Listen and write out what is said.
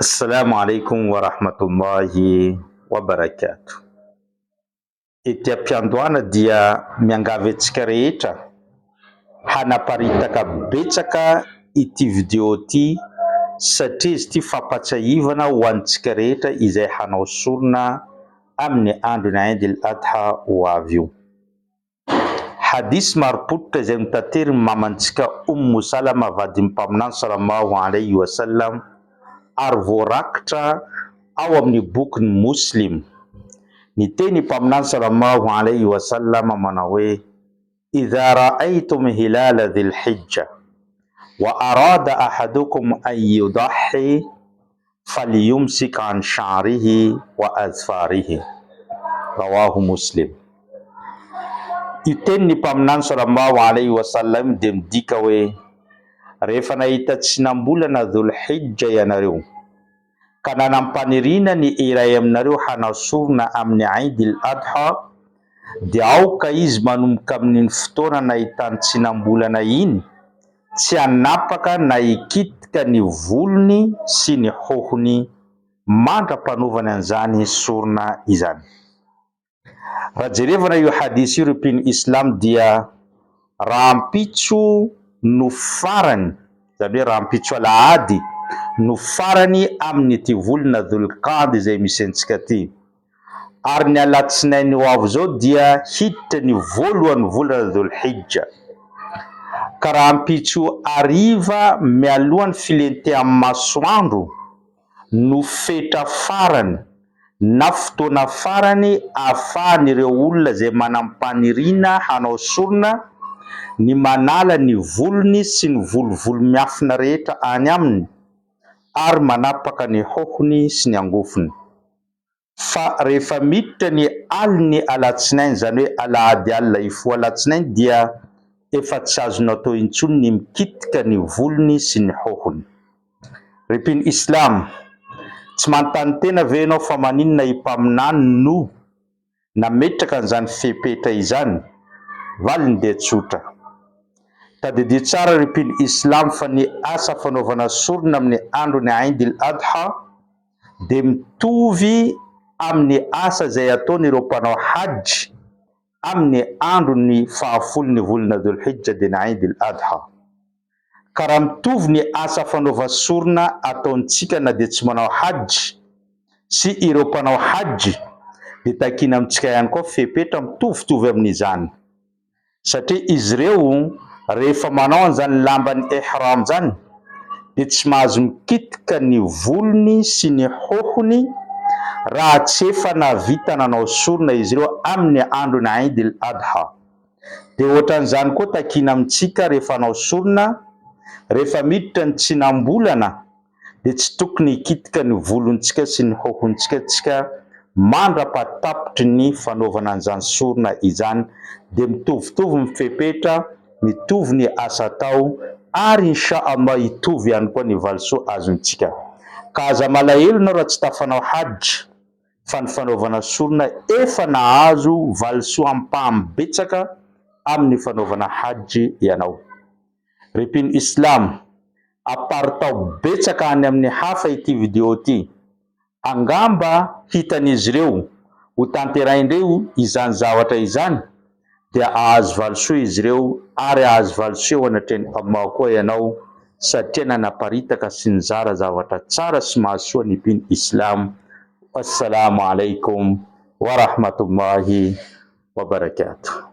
Assalamu alaikum wa rahmatullahi wa barakatuh. Ity ampiandohana dia miangavy antsika rehetra hanaparitaka betsaka ity video ity satria izy ity fampatsiahivana ho antsika rehetra izay hanao sorona amin'ny andro ny Eid al-Adha ho avy io. Hadis marim-pototra izay mitatery mamantsika Salama vadin'ny mpaminany sallallahu alayhi wa sallam ary voarakitra ao amin'ny boky ny Muslim. Ny teny mpaminany sallallahu alayhi wa sallam manao hoe: idha ra'aytum hilala dhil hijja wa arada ahadukum an yudahi falyumsik an sha'rihi wa adfarihi. Rawahu Muslim. Io tenin'ny mpaminany sallallahu alayhi wa sallam dia midika hoe rehefa nahita tsinambolana dhul hijja ianareo ka nanampanirina ny iray aminareo hanao sorona amin'ny Eid al-Adha, dia aoka izy manomboka amin'ny fotoana nahitany tsinambolana iny tsy hanapaka na hikitika ny volony sy ny hohony mandra-panaovany an'izany sorona izany. Raha jerevana io hadis io ripiny Islam dia rahampitso no farany, zany hoe rahampitso alahady no farany amin'ny ity volana dhul-qa'da izay misy antsika ty. Ary ny alatsinainy ho avy zao dia hiditra ny voalohany volana dhul-hijja. Ka rahampitso ariva mialohan'ny filentean'ny masoandro no fetra farany na fotoana farany ahafahan'ireo olona izay manam-panirina hanao sorona ny manala ny volony sy ny volovolo miafina rehetra any aminy ary manapaka ny hohony sy ny angofony. Fa rehefa miditra ny aliny alatsinainy, zany hoe alahady alina ifoha alatsinainy, dia efa tsy azonao atao intsony ny mikitika ny volony sy ny hohony. Ripiny Islam, tsy manontany tena ve ianao fa maninona impaminany no nametraka an'izany fepetra izany? Valiny dia tsotra. Tadidio tsara ripiny Islam fa ny asa fanaovana sorona amin'ny andro ny Eid al-Adha dia mitovy amin'ny asa izay ataon'ireo mpanao hajj amin'ny andro ny fahafolon'ny volana dhul-hijja dia ny Eid al-Adha. Ka raha mitovy ny asa fanaova sorona ataontsika na dia tsy manao hajj sy ireo mpanao hajj, dia takina amintsika ihany koa fepetra mitovitovy amin'izany, satria izy ireo rehefa manao an'izany lamban'ny ihram zany dia tsy mahazo mikitika ny volony sy ny hohony raha tsy efa navita nanao sorona izy ireo amin'ny andro ny Eid al-Adha. Dia ohatran'izany koa takina amintsika rehefa hanao sorona, rehefa miditra ny tsinambolana dia tsy tokony hikitika ny volontsika sy ny hohontsika mandra-patapitry ny fanaovana an'izany sorona izany, dia mitovitovy mifepetra, mitovy ny asa atao, ary inshallah hitovy ihany koa ny valisoa azontsika. Ka aza malahelo ianao raha tsy tafanao hajj fa ny fanaovana sorona efa nahazo valisoa ampaham-betsaka amin'ny fanaovana hajj ianao. Ripiny Islam, aparitao betsaka any amin'ny hafa ity video ity, angamba hitan'izy ireo ho tanteraindreo izany zavatra izany, dia ahazo valisoa izy ireo ary ahazo valisoa anatreny Allah koa ianao, satria nanaparitaka sy nizara zavatra tsara sy mahasoa ny piny Islam. Assalamu alaikum wa rahmatullahi wa barakatuh.